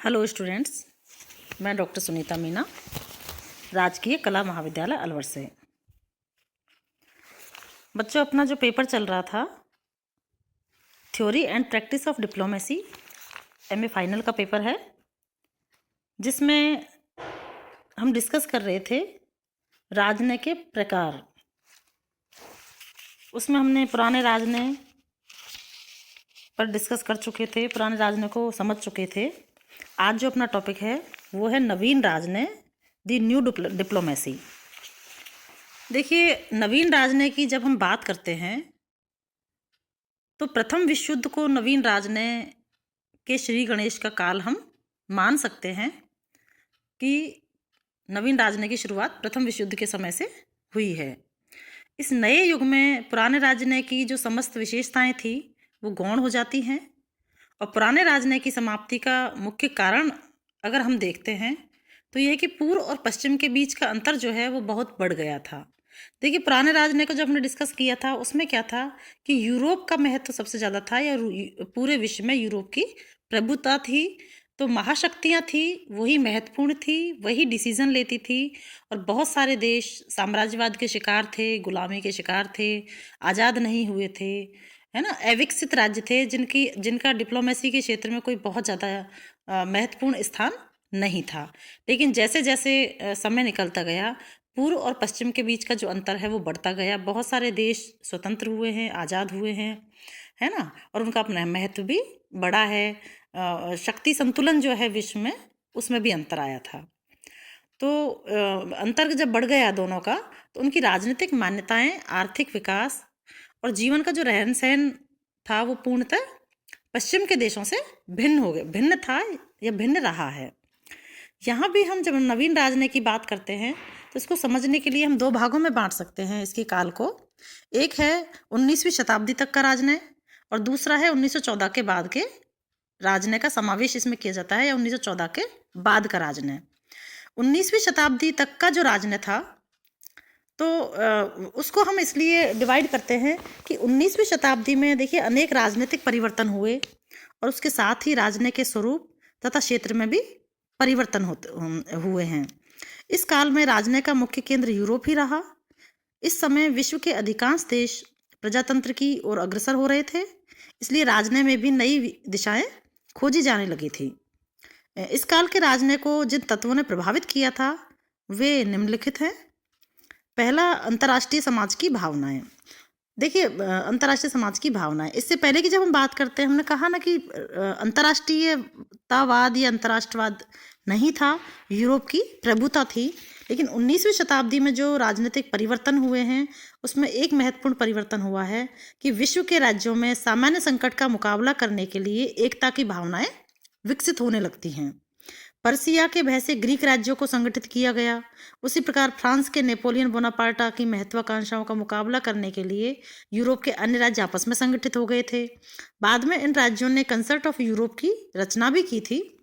Hello students, मैं doctor Sunita Meena, राजकीय कला महाविद्यालय अलवर से। बच्चों, अपना जो पेपर चल रहा था theory and practice of diplomacy, MA final का पेपर है, जिसमें हम डिस्कस कर रहे थे राजनय के प्रकार। उसमें हमने पुराने राजनय पर डिस्कस कर चुके थे, पुराने राजनय को समझ चुके थे। आज जो अपना टॉपिक है वो है नवीन राजनय, द न्यू डिप्लोमेसी। देखिए, नवीन राजनय की जब हम बात करते हैं तो प्रथम विश्व युद्ध को नवीन राजनय के श्री गणेश का काल हम मान सकते हैं कि नवीन राजनय की शुरुआत प्रथम विश्व युद्ध के समय से हुई है। इस नए युग में पुराने राजनय की जो समस्त विशेषताएं थी वो गौण हो जाती हैं, और पुराने राजनय की समाप्ति का मुख्य कारण अगर हम देखते हैं तो यह है कि पूर्व और पश्चिम के बीच का अंतर जो है वो बहुत बढ़ गया था। देखिए, पुराने राजनय को जब हमने डिस्कस किया था उसमें क्या था कि यूरोप का महत्व सबसे ज़्यादा था, या पूरे विश्व में यूरोप की प्रभुता थी। तो महाशक्तियाँ थी, वही महत्वपूर्ण थी, वही डिसीजन लेती थी, और बहुत सारे देश साम्राज्यवाद के शिकार थे, गुलामी के शिकार थे, आज़ाद नहीं हुए थे, है ना। अविकसित राज्य थे जिनका डिप्लोमेसी के क्षेत्र में कोई बहुत ज़्यादा महत्वपूर्ण स्थान नहीं था। लेकिन जैसे जैसे समय निकलता गया, पूर्व और पश्चिम के बीच का जो अंतर है वो बढ़ता गया। बहुत सारे देश स्वतंत्र हुए हैं, आज़ाद हुए हैं, है ना, और उनका अपना महत्व भी बढ़ा है। शक्ति संतुलन जो है विश्व में, उसमें भी अंतर आया था। तो अंतर जब बढ़ गया दोनों का, तो उनकी राजनीतिक मान्यताएं, आर्थिक विकास और जीवन का जो रहन सहन था वो पूर्णतः पश्चिम के देशों से भिन्न था या भिन्न रहा है। यहाँ भी हम जब नवीन राजनय की बात करते हैं तो इसको समझने के लिए हम दो भागों में बांट सकते हैं इसके काल को। एक है 19वीं शताब्दी तक का राजनय, और दूसरा है 1914 के बाद के राजनय का समावेश इसमें किया जाता है, या 1914 के बाद का राजनय। 19वीं शताब्दी तक का जो राजनय था तो उसको हम इसलिए डिवाइड करते हैं कि 19वीं शताब्दी में देखिए अनेक राजनीतिक परिवर्तन हुए, और उसके साथ ही राजनय के स्वरूप तथा क्षेत्र में भी परिवर्तन हुए हैं। इस काल में राजनय का मुख्य केंद्र यूरोप ही रहा। इस समय विश्व के अधिकांश देश प्रजातंत्र की ओर अग्रसर हो रहे थे, इसलिए राजनय में भी नई दिशाएं खोजी जाने लगी थी। इस काल के राजनय को जिन तत्वों ने प्रभावित किया था वे निम्नलिखित हैं। पहला, अंतर्राष्ट्रीय समाज की भावनाएं। देखिए, अंतर्राष्ट्रीय समाज की भावनाएं, इससे पहले की जब हम बात करते हैं हमने कहा ना कि अंतर्राष्ट्रीयतावाद या अंतर्राष्ट्रवाद नहीं था, यूरोप की प्रभुता थी। लेकिन 19वीं शताब्दी में जो राजनीतिक परिवर्तन हुए हैं उसमें एक महत्वपूर्ण परिवर्तन हुआ है कि विश्व के राज्यों में सामान्य संकट का मुकाबला करने के लिए एकता की भावनाएं विकसित होने लगती हैं। पर्सिया के भय से ग्रीक राज्यों को संगठित किया गया। उसी प्रकार फ्रांस के नेपोलियन बोनापार्टा की महत्वाकांक्षाओं का मुकाबला करने के लिए यूरोप के अन्य राज्य आपस में संगठित हो गए थे। बाद में इन राज्यों ने कंसर्ट ऑफ यूरोप की रचना भी की थी।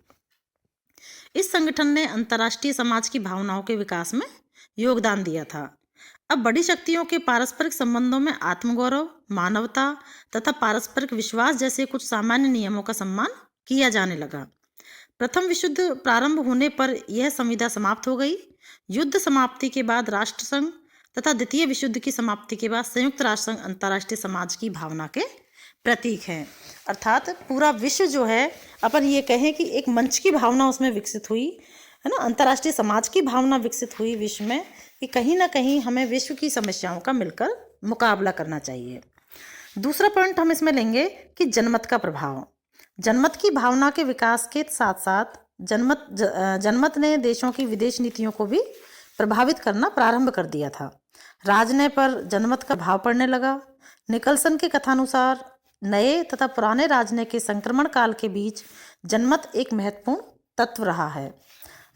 इस संगठन ने अंतर्राष्ट्रीय समाज की भावनाओं के विकास में योगदान दिया था। अब बड़ी शक्तियों के पारस्परिक संबंधों में आत्मगौरव, मानवता तथा पारस्परिक विश्वास जैसे कुछ सामान्य नियमों का सम्मान किया जाने लगा। प्रथम विश्व युद्ध प्रारंभ होने पर यह संविदा समाप्त हो गई। युद्ध समाप्ति के बाद राष्ट्रसंघ तथा द्वितीय विश्व युद्ध की समाप्ति के बाद संयुक्त राष्ट्र संघ अंतर्राष्ट्रीय समाज की भावना के प्रतीक हैं। अर्थात पूरा विश्व जो है, अपन ये कहें कि एक मंच की भावना उसमें विकसित हुई, है ना, अंतर्राष्ट्रीय समाज की भावना विकसित हुई विश्व में कि कहीं ना कहीं हमें विश्व की समस्याओं का मिलकर मुकाबला करना चाहिए। दूसरा पॉइंट हम इसमें लेंगे कि जनमत का प्रभाव। जनमत की भावना के विकास के साथ साथ जनमत ने देशों की विदेश नीतियों को भी प्रभावित करना प्रारंभ कर दिया था। राजनय पर जनमत का भाव पड़ने लगा। निकलसन के कथानुसार नए तथा पुराने राजनय के संक्रमण काल के बीच जनमत एक महत्वपूर्ण तत्व रहा है।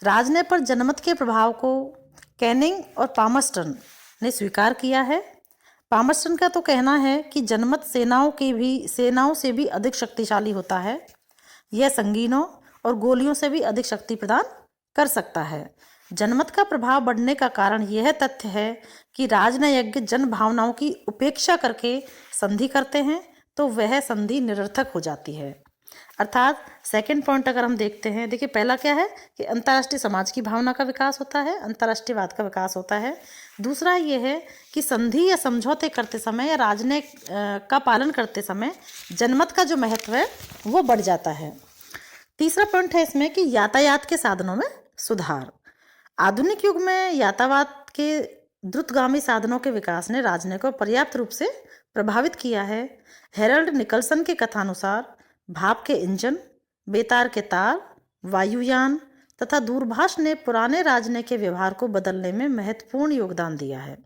राजनय पर जनमत के प्रभाव को कैनिंग और पामर्स्टन ने स्वीकार किया है। पामर्स्टन का तो कहना है कि जनमत सेनाओं से भी अधिक शक्तिशाली होता है। यह संगीनों और गोलियों से भी अधिक शक्ति प्रदान कर सकता है। जनमत का प्रभाव बढ़ने का कारण यह तथ्य है कि राजनयज्ञ जन भावनाओं की उपेक्षा करके संधि करते हैं तो वह संधि निरर्थक हो जाती है। अर्थात सेकंड पॉइंट अगर हम देखते हैं, देखिए पहला क्या है कि अंतर्राष्ट्रीय समाज की भावना का विकास होता है, अंतर्राष्ट्रीयवाद का विकास होता है। दूसरा ये है कि संधि या समझौते करते समय या राजनयिक का पालन करते समय जनमत का जो महत्व है वो बढ़ जाता है। तीसरा पॉइंट है इसमें कि यातायात के साधनों में सुधार। आधुनिक युग में यातायात के द्रुतगामी साधनों के विकास ने राजनयिक को पर्याप्त रूप से प्रभावित किया है। हेरल्ड निकलसन के कथानुसार भाप के इंजन, बेतार के तार, वायुयान तथा दूरभाष ने पुराने राजनयिक के व्यवहार को बदलने में महत्वपूर्ण योगदान दिया है।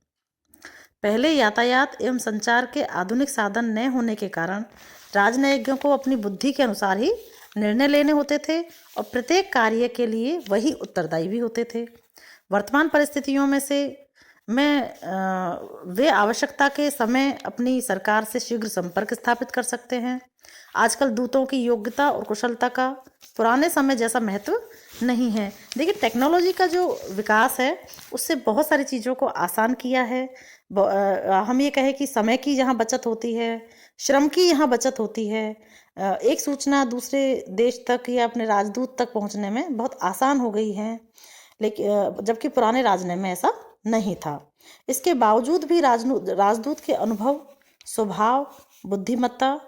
पहले यातायात एवं संचार के आधुनिक साधन न होने के कारण राजनयिकों को अपनी बुद्धि के अनुसार ही निर्णय लेने होते थे और प्रत्येक कार्य के लिए वही उत्तरदायी भी होते थे। वर्तमान परिस्थितियों में से वे आवश्यकता के समय अपनी सरकार से शीघ्र संपर्क स्थापित कर सकते हैं। आजकल दूतों की योग्यता और कुशलता का पुराने समय जैसा महत्व नहीं है। देखिए टेक्नोलॉजी का जो विकास है उससे बहुत सारी चीज़ों को आसान किया है। हम ये कहें कि समय की यहाँ बचत होती है, श्रम की यहाँ बचत होती है। एक सूचना दूसरे देश तक या अपने राजदूत तक पहुँचने में बहुत आसान हो गई है, लेकिन जबकि पुराने राजनय में ऐसा नहीं था। इसके बावजूद भी राजदूत के अनुभव, स्वभाव, बुद्धिमत्ता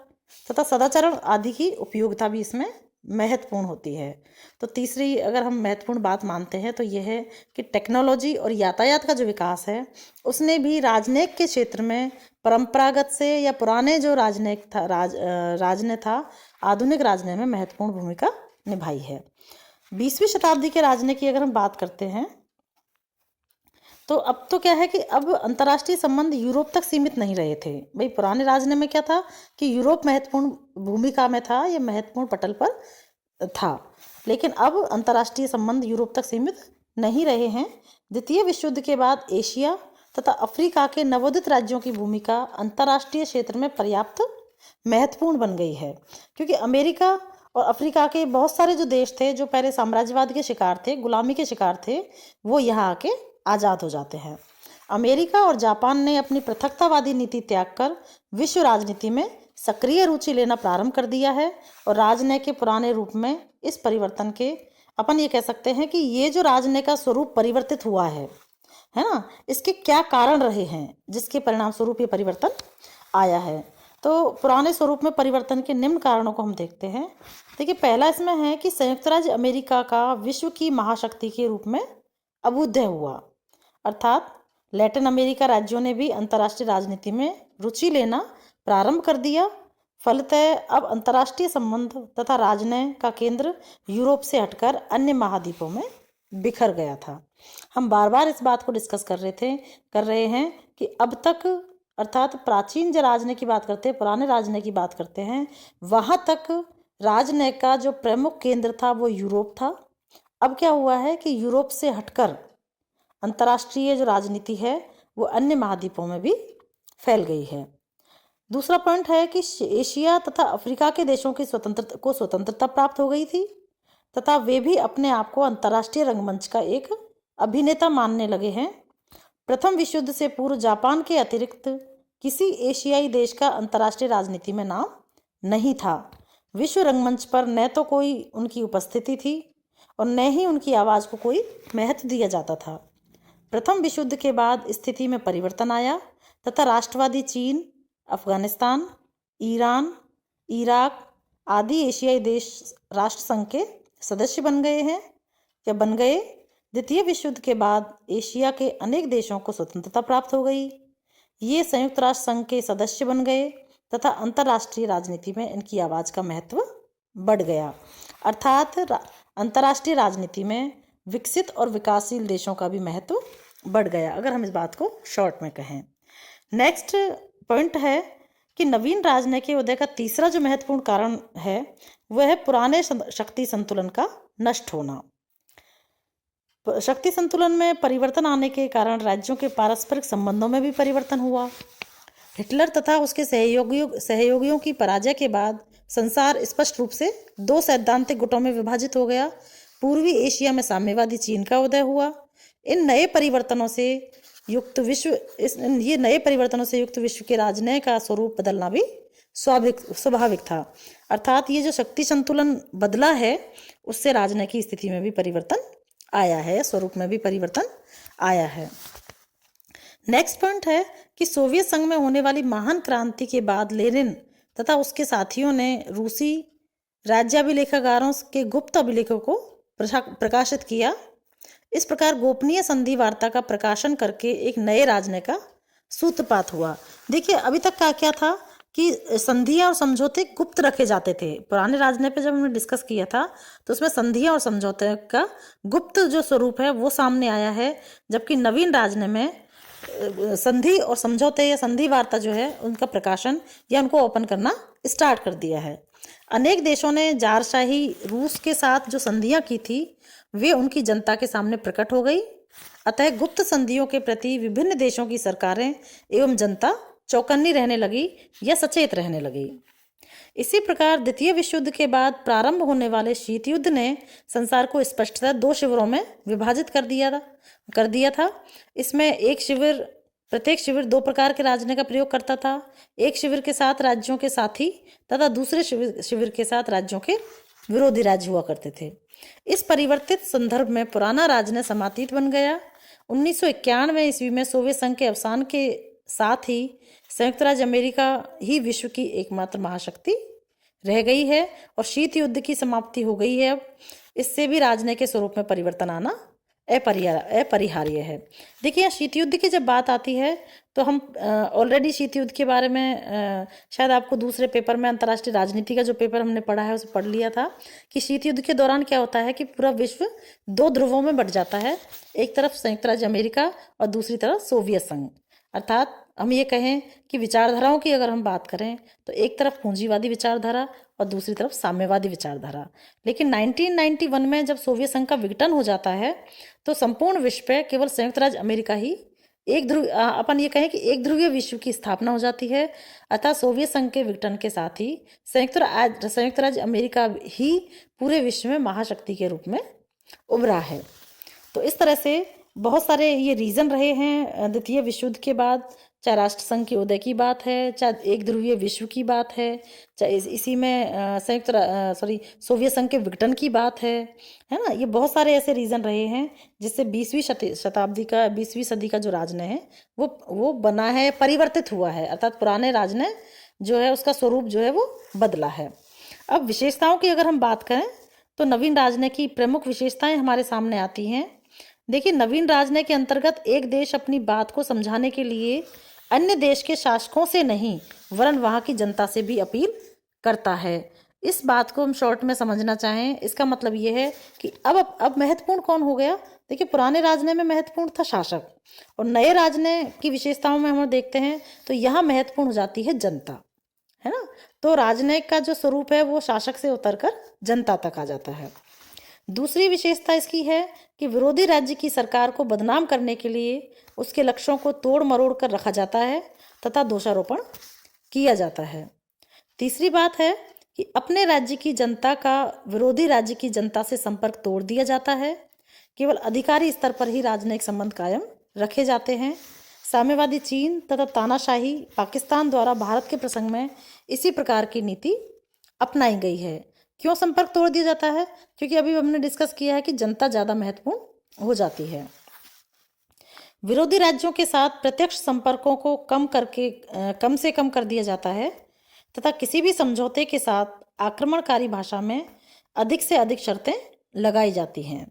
तथा सदाचरण आदि की उपयोगिता भी इसमें महत्वपूर्ण होती है। तो तीसरी अगर हम महत्वपूर्ण बात मानते हैं तो यह है कि टेक्नोलॉजी और यातायात का जो विकास है उसने भी राजनयिक के क्षेत्र में परंपरागत से या पुराने जो राजनय था आधुनिक राजनय में महत्वपूर्ण भूमिका निभाई है। 20वीं शताब्दी के राजनय की अगर हम बात करते हैं तो अब तो क्या है कि अब अंतर्राष्ट्रीय संबंध यूरोप तक सीमित नहीं रहे थे। भाई पुराने राजनय में क्या था कि यूरोप महत्वपूर्ण भूमिका में था, या महत्वपूर्ण पटल पर था, लेकिन अब अंतर्राष्ट्रीय संबंध यूरोप तक सीमित नहीं रहे हैं। द्वितीय विश्व युद्ध के बाद एशिया तथा अफ्रीका के नवोदित राज्यों की भूमिका अंतर्राष्ट्रीय क्षेत्र में पर्याप्त महत्वपूर्ण बन गई है, क्योंकि अमेरिका और अफ्रीका के बहुत सारे जो देश थे जो पहले साम्राज्यवाद के शिकार थे, गुलामी के शिकार थे, वो यहाँ आके आज़ाद हो जाते हैं। अमेरिका और जापान ने अपनी पृथकतावादी नीति त्याग कर विश्व राजनीति में सक्रिय रुचि लेना प्रारंभ कर दिया है, और राजनय के पुराने रूप में इस परिवर्तन के अपन ये कह सकते हैं कि ये जो राजनय का स्वरूप परिवर्तित हुआ है ना, इसके क्या कारण रहे हैं जिसके परिणाम स्वरूप ये परिवर्तन आया है। तो पुराने स्वरूप में परिवर्तन के निम्न कारणों को हम देखते हैं। देखिए पहला इसमें है कि संयुक्त राज्य अमेरिका का विश्व की महाशक्ति के रूप में अभ्युदय हुआ, अर्थात लैटिन अमेरिका राज्यों ने भी अंतर्राष्ट्रीय राजनीति में रुचि लेना प्रारंभ कर दिया। फलतः अब अंतर्राष्ट्रीय संबंध तथा राजनय का केंद्र यूरोप से हटकर अन्य महाद्वीपों में बिखर गया था। हम बार बार इस बात को डिस्कस कर रहे हैं कि अब तक, अर्थात प्राचीन जो राजनय की बात करते हैं, पुराने राजनय की बात करते हैं, वहाँ तक राजनय का जो प्रमुख केंद्र था वो यूरोप था। अब क्या हुआ है कि यूरोप से हटकर अंतर्राष्ट्रीय जो राजनीति है वो अन्य महाद्वीपों में भी फैल गई है। दूसरा पॉइंट है कि एशिया तथा अफ्रीका के देशों की स्वतंत्रता प्राप्त हो गई थी तथा वे भी अपने आप को अंतर्राष्ट्रीय रंगमंच का एक अभिनेता मानने लगे हैं। प्रथम विश्व युद्ध से पूर्व जापान के अतिरिक्त किसी एशियाई देश का अंतर्राष्ट्रीय राजनीति में नाम नहीं था। विश्व रंगमंच पर न तो कोई उनकी उपस्थिति थी और न ही उनकी आवाज़ को कोई महत्व दिया जाता था। प्रथम विश्व युद्ध के बाद स्थिति में परिवर्तन आया तथा राष्ट्रवादी चीन, अफगानिस्तान, ईरान, इराक आदि एशियाई देश राष्ट्र संघ के सदस्य बन गए। द्वितीय विश्व युद्ध के बाद एशिया के अनेक देशों को स्वतंत्रता प्राप्त हो गई। ये संयुक्त राष्ट्र संघ के सदस्य बन गए तथा अंतर्राष्ट्रीय राजनीति में इनकी आवाज़ का महत्व बढ़ गया। अर्थात अंतर्राष्ट्रीय राजनीति में विकसित और विकासशील देशों का भी महत्व बढ़ गया, अगर हम इस बात को शॉर्ट में कहें। नेक्स्ट पॉइंट है कि नवीन राजनय के उदय का तीसरा जो महत्वपूर्ण कारण है वह है पुराने शक्ति संतुलन का नष्ट होना। शक्ति संतुलन में परिवर्तन आने के कारण राज्यों के पारस्परिक संबंधों में भी परिवर्तन हुआ। हिटलर तथा उसके सहयोगियों की पराजय के बाद संसार स्पष्ट रूप से दो सैद्धांतिक गुटों में विभाजित हो गया। पूर्वी एशिया में साम्यवादी चीन का उदय हुआ। ये नए परिवर्तनों से युक्त विश्व के राजनय का स्वरूप बदलना भी स्वाभाविक था। अर्थात ये जो शक्ति संतुलन बदला है उससे राजनय की स्थिति में भी परिवर्तन आया है, स्वरूप में भी परिवर्तन आया है। नेक्स्ट पॉइंट है कि सोवियत संघ में होने वाली महान क्रांति के बाद लेनिन तथा उसके साथियों ने रूसी राज्याभिलेखागारों के गुप्त अभिलेखों को प्रकाशित किया। इस प्रकार गोपनीय संधि वार्ता का प्रकाशन करके एक नए राजनय का सूत्रपात हुआ। देखिए अभी तक का क्या था कि संधियां और समझौते गुप्त रखे जाते थे। पुराने राजनय पे जब हमने डिस्कस किया था तो उसमें संधियां और समझौते का गुप्त जो स्वरूप है वो सामने आया है, जबकि नवीन राजनय में संधि और समझौते या संधि वार्ता जो है उनका प्रकाशन या उनको ओपन करना स्टार्ट कर दिया है। अनेक देशों ने जारशाही रूस के साथ जो संधियां की थी वे उनकी जनता के सामने प्रकट हो गई। अतः गुप्त संधियों के प्रति विभिन्न देशों की सरकारें एवं जनता चौकन्नी रहने लगी या सचेत रहने लगी। इसी प्रकार द्वितीय विश्व युद्ध के बाद प्रारंभ होने वाले शीत युद्ध ने संसार को स्पष्टतः दो शिविरों में विभाजित कर दिया था। इसमें प्रत्येक शिविर दो प्रकार के राजनय का प्रयोग करता था। एक शिविर के साथ राज्यों के साथी तथा दूसरे शिविर के साथ राज्यों के विरोधी राज्य हुआ करते थे। इस परिवर्तित संदर्भ में पुराना राजनय समातीत बन गया। 1991 ईस्वी में सोवियत संघ के अवसान के साथ ही संयुक्त राज्य अमेरिका ही विश्व की एकमात्र महाशक्ति रह गई है और शीत युद्ध की समाप्ति हो गई है। अब इससे भी राजनय के स्वरूप में परिवर्तन आना अपरिहार्य है। देखिए यहाँ शीत युद्ध की जब बात आती है तो हम ऑलरेडी शीत युद्ध के बारे में शायद आपको दूसरे पेपर में अंतर्राष्ट्रीय राजनीति का जो पेपर हमने पढ़ा है उसे पढ़ लिया था कि शीत युद्ध के दौरान क्या होता है कि पूरा विश्व दो ध्रुवों में बंट जाता है। एक तरफ संयुक्त राज्य अमेरिका और दूसरी तरफ सोवियत संघ। अर्थात हम ये कहें कि विचारधाराओं की अगर हम बात करें तो एक तरफ पूंजीवादी विचारधारा और दूसरी तरफ साम्यवादी विचारधारा। लेकिन 1991 में जब सोवियत संघ का विघटन हो जाता है तो संपूर्ण विश्व पे केवल संयुक्त राज्य अमेरिका ही अपन ये कहें कि एक ध्रुवीय विश्व की स्थापना हो जाती है। अतः सोवियत संघ के विघटन के साथ ही संयुक्त राज्य अमेरिका ही पूरे विश्व में महाशक्ति के रूप में उभरा है। तो इस तरह से बहुत सारे ये रीजन रहे हैं द्वितीय विश्व युद्ध के बाद, चाहे राष्ट्र संघ के उदय की बात है, चाहे एक ध्रुवीय विश्व की बात है, चाहे इसी में सोवियत संघ के विघटन की बात है ना। ये बहुत सारे ऐसे रीजन रहे हैं जिससे 20वीं सदी का जो राजनय है वो बना है, परिवर्तित हुआ है। अर्थात पुराने राजनय जो है उसका स्वरूप जो है वो बदला है। अब विशेषताओं की अगर हम बात करें तो नवीन राजनय की प्रमुख विशेषताएं हमारे सामने आती हैं। देखिए नवीन राजनय के अंतर्गत एक देश अपनी बात को समझाने के लिए अन्य देश के शासकों से नहीं वरन वहाँ की जनता से भी अपील करता है। इस बात को हम शॉर्ट में समझना चाहें, इसका मतलब ये है कि अब महत्वपूर्ण कौन हो गया। देखिए पुराने राजनय में महत्वपूर्ण था शासक और नए राजनय की विशेषताओं में हम देखते हैं तो यहाँ महत्वपूर्ण हो जाती है जनता, है ना। तो राजनय का जो स्वरूप है वो शासक से उतरकर जनता तक आ जाता है। दूसरी विशेषता इसकी है कि विरोधी राज्य की सरकार को बदनाम करने के लिए उसके लक्ष्यों को तोड़ मरोड़ कर रखा जाता है तथा दोषारोपण किया जाता है। तीसरी बात है कि अपने राज्य की जनता का विरोधी राज्य की जनता से संपर्क तोड़ दिया जाता है। केवल अधिकारी स्तर पर ही राजनयिक संबंध कायम रखे जाते हैं। साम्यवादी चीन तथा तानाशाही पाकिस्तान द्वारा भारत के प्रसंग में इसी प्रकार की नीति अपनाई गई है। क्यों संपर्क तोड़ दिया जाता है? क्योंकि अभी हमने डिस्कस किया है कि जनता ज़्यादा महत्वपूर्ण हो जाती है। विरोधी राज्यों के साथ प्रत्यक्ष संपर्कों को कम से कम कर दिया जाता है तथा किसी भी समझौते के साथ आक्रमणकारी भाषा में अधिक से अधिक शर्तें लगाई जाती हैं।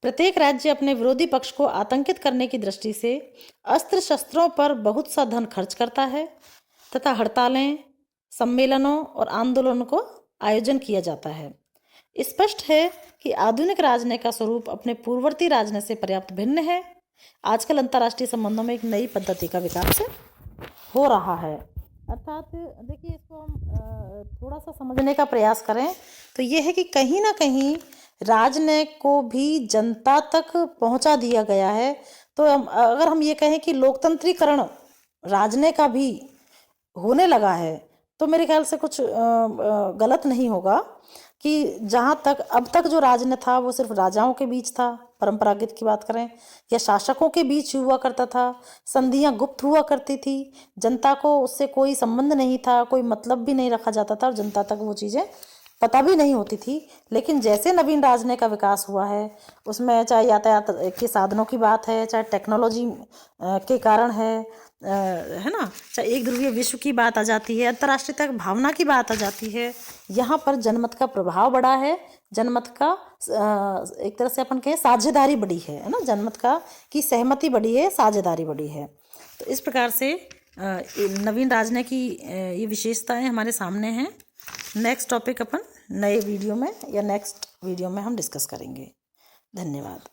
प्रत्येक राज्य अपने विरोधी पक्ष को आतंकित करने की दृष्टि से अस्त्र शस्त्रों पर बहुत सा धन खर्च करता है तथा हड़तालें, सम्मेलनों और आंदोलनों को आयोजन किया जाता है। स्पष्ट है कि आधुनिक राजनय का स्वरूप अपने पूर्ववर्ती राजनय से पर्याप्त भिन्न है। आजकल अंतर्राष्ट्रीय संबंधों में एक नई पद्धति का विकास हो रहा है। अर्थात देखिए इसको हम थोड़ा सा समझने का प्रयास करें तो ये है कि कहीं ना कहीं राजनय को भी जनता तक पहुंचा दिया गया है। तो अगर हम ये कहें कि लोकतंत्रीकरण राजनय का भी होने लगा है तो मेरे ख्याल से कुछ गलत नहीं होगा कि जहाँ तक अब तक जो राजन्य था वो सिर्फ राजाओं के बीच था, परंपरागत की बात करें, या शासकों के बीच हुआ करता था। संधियां गुप्त हुआ करती थी, जनता को उससे कोई संबंध नहीं था, कोई मतलब भी नहीं रखा जाता था और जनता तक वो चीज़ें पता भी नहीं होती थी। लेकिन जैसे नवीन राजनय का विकास हुआ है, उसमें चाहे यातायात के साधनों की बात है, चाहे टेक्नोलॉजी के कारण है ना, चाहे एक ध्रुवीय विश्व की बात आ जाती है, अंतर्राष्ट्रीय तक भावना की बात आ जाती है, यहाँ पर जनमत का प्रभाव बढ़ा है, जनमत का एक तरह से अपन कहें साझेदारी बढ़ी है ना, जनमत का की सहमति बढ़ी है, साझेदारी बढ़ी है। तो इस प्रकार से नवीन राजनय की ये विशेषताएं हमारे सामने हैं। नेक्स्ट टॉपिक अपन नए वीडियो में या नेक्स्ट वीडियो में हम डिस्कस करेंगे। धन्यवाद।